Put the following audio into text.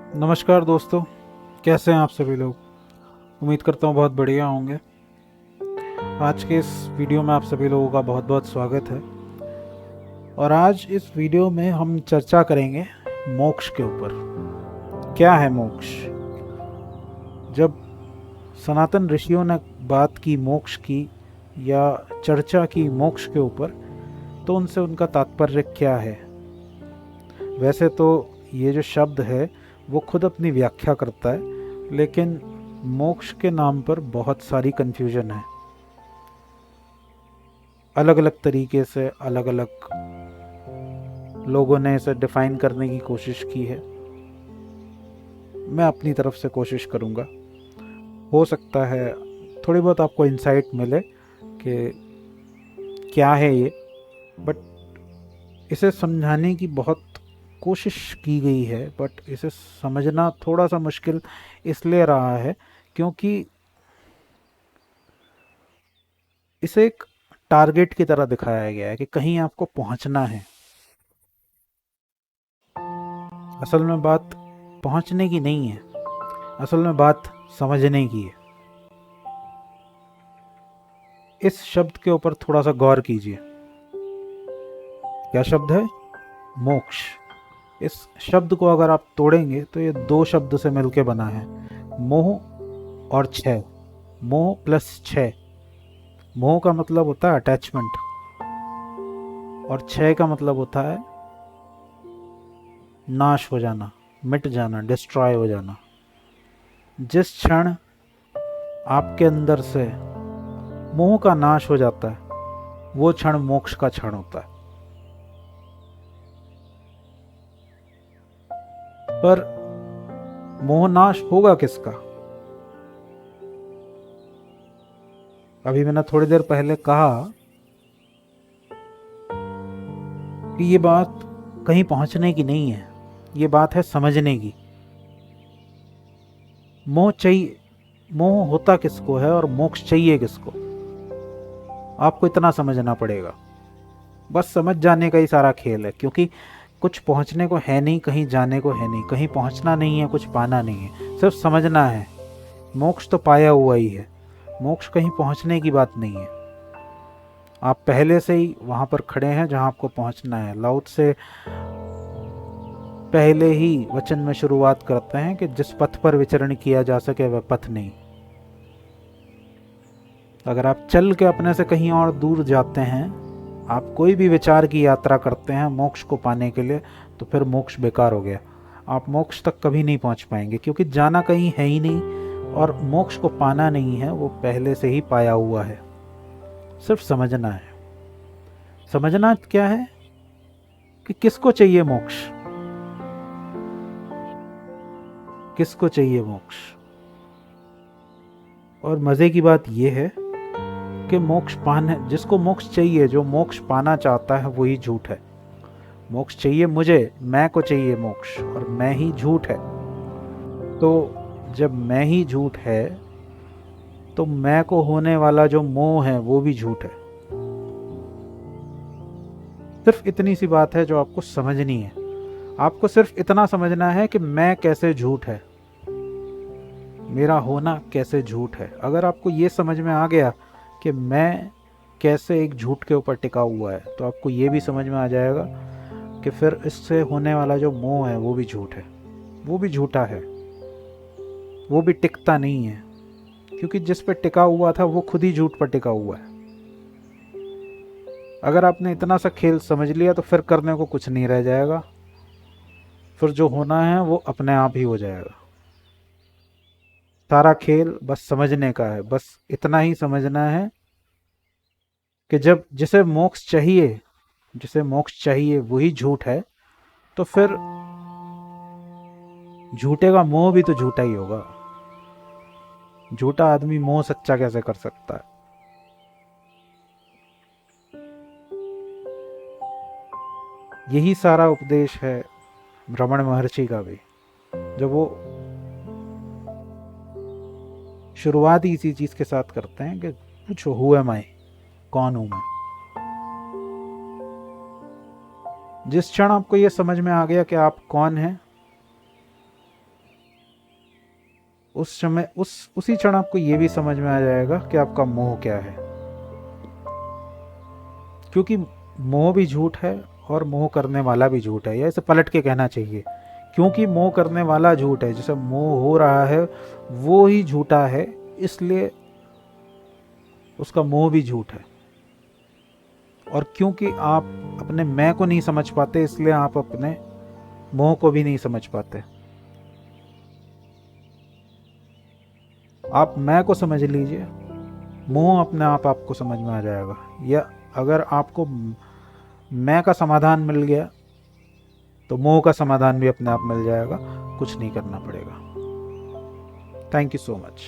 नमस्कार दोस्तों, कैसे हैं आप सभी लोग। उम्मीद करता हूँ बहुत बढ़िया होंगे। आज के इस वीडियो में आप सभी लोगों का बहुत बहुत स्वागत है। और आज इस वीडियो में हम चर्चा करेंगे मोक्ष के ऊपर। क्या है मोक्ष? जब सनातन ऋषियों ने बात की मोक्ष की या चर्चा की मोक्ष के ऊपर, तो उनसे उनका तात्पर्य क्या है? वैसे तो ये जो शब्द है वो खुद अपनी व्याख्या करता है, लेकिन मोक्ष के नाम पर बहुत सारी कन्फ्यूजन है। अलग अलग तरीके से अलग अलग लोगों ने इसे डिफाइन करने की कोशिश की है। मैं अपनी तरफ से कोशिश करूँगा। हो सकता है थोड़ी बहुत आपको इंसाइट मिले कि क्या है ये, बट इसे समझाने की बहुत कोशिश की गई है। बट इसे समझना थोड़ा सा मुश्किल इसलिए रहा है क्योंकि इसे एक टारगेट की तरह दिखाया गया है कि कहीं आपको पहुंचना है। असल में बात पहुंचने की नहीं है, असल में बात समझने की है। इस शब्द के ऊपर थोड़ा सा गौर कीजिए। क्या शब्द है? मोक्ष। इस शब्द को अगर आप तोड़ेंगे तो ये दो शब्द से मिलके बना है, मोह और क्षय। मोह प्लस क्षय। मोह का मतलब होता है अटैचमेंट और क्षय का मतलब होता है नाश हो जाना, मिट जाना, डिस्ट्रॉय हो जाना। जिस क्षण आपके अंदर से मोह का नाश हो जाता है वो क्षण मोक्ष का क्षण होता है। पर मोह नाश होगा किसका? अभी मैंने थोड़ी देर पहले कहा कि ये बात कहीं पहुंचने की नहीं है, ये बात है समझने की। मोह चाहिए, मोह होता किसको है और मोक्ष चाहिए किसको? आपको इतना समझना पड़ेगा। बस समझ जाने का ही सारा खेल है, क्योंकि कुछ पहुंचने को है नहीं, कहीं जाने को है नहीं, कहीं पहुंचना नहीं है, कुछ पाना नहीं है, सिर्फ समझना है। मोक्ष तो पाया हुआ ही है, मोक्ष कहीं पहुंचने की बात नहीं है। आप पहले से ही वहां पर खड़े हैं जहां आपको पहुंचना है। लाउत से पहले ही वचन में शुरुआत करते हैं कि जिस पथ पर विचरण किया जा सके वह पथ नहीं। अगर आप चल के अपने से कहीं और दूर जाते हैं, आप कोई भी विचार की यात्रा करते हैं मोक्ष को पाने के लिए, तो फिर मोक्ष बेकार हो गया। आप मोक्ष तक कभी नहीं पहुंच पाएंगे, क्योंकि जाना कहीं है ही नहीं और मोक्ष को पाना नहीं है, वो पहले से ही पाया हुआ है। सिर्फ समझना है। समझना क्या है कि किसको चाहिए मोक्ष, किसको चाहिए मोक्ष। और मज़े की बात यह है कि मोक्ष पाने, जिसको मोक्ष चाहिए, जो मोक्ष पाना चाहता है, वही झूठ है। मोक्ष चाहिए मुझे, मैं को चाहिए मोक्ष, और मैं ही झूठ है। तो जब मैं ही झूठ है तो मैं को होने वाला जो मोह है वो भी झूठ है। सिर्फ इतनी सी बात है जो आपको समझनी है। आपको सिर्फ इतना समझना है कि मैं कैसे झूठ है, मेरा होना कैसे झूठ है। अगर आपको ये समझ में आ गया कि मैं कैसे एक झूठ के ऊपर टिका हुआ है, तो आपको ये भी समझ में आ जाएगा कि फिर इससे होने वाला जो मोह है वो भी झूठ है, वो भी झूठा है, वो भी टिकता नहीं है। क्योंकि जिस पर टिका हुआ था वो खुद ही झूठ पर टिका हुआ है। अगर आपने इतना सा खेल समझ लिया तो फिर करने को कुछ नहीं रह जाएगा। फिर जो होना है वो अपने आप ही हो जाएगा। सारा खेल बस समझने का है। बस इतना ही समझना है कि जब जिसे मोक्ष चाहिए वही झूठ है, तो फिर झूठे का मोह भी तो झूठा ही होगा। झूठा आदमी मोह सच्चा कैसे कर सकता है? यही सारा उपदेश है रमण महर्षि का भी। जब वो शुरुआत ही इसी चीज के साथ करते हैं कि पूछो हु एम आई, कौन हूं मैं। जिस क्षण आपको ये समझ में आ गया कि आप कौन हैं, उस समय उसी क्षण आपको ये भी समझ में आ जाएगा कि आपका मोह क्या है। क्योंकि मोह भी झूठ है और मोह करने वाला भी झूठ है, या इसे पलट के कहना चाहिए, क्योंकि मोह करने वाला झूठ है, जैसे मोह हो रहा है वो ही झूठा है, इसलिए उसका मोह भी झूठ है। और क्योंकि आप अपने मैं को नहीं समझ पाते, इसलिए आप अपने मोह को भी नहीं समझ पाते। आप मैं को समझ लीजिए, मोह अपने आप आपको समझ में आ जाएगा। या अगर आपको मैं का समाधान मिल गया तो मोह का समाधान भी अपने आप मिल जाएगा, कुछ नहीं करना पड़ेगा। Thank you so much.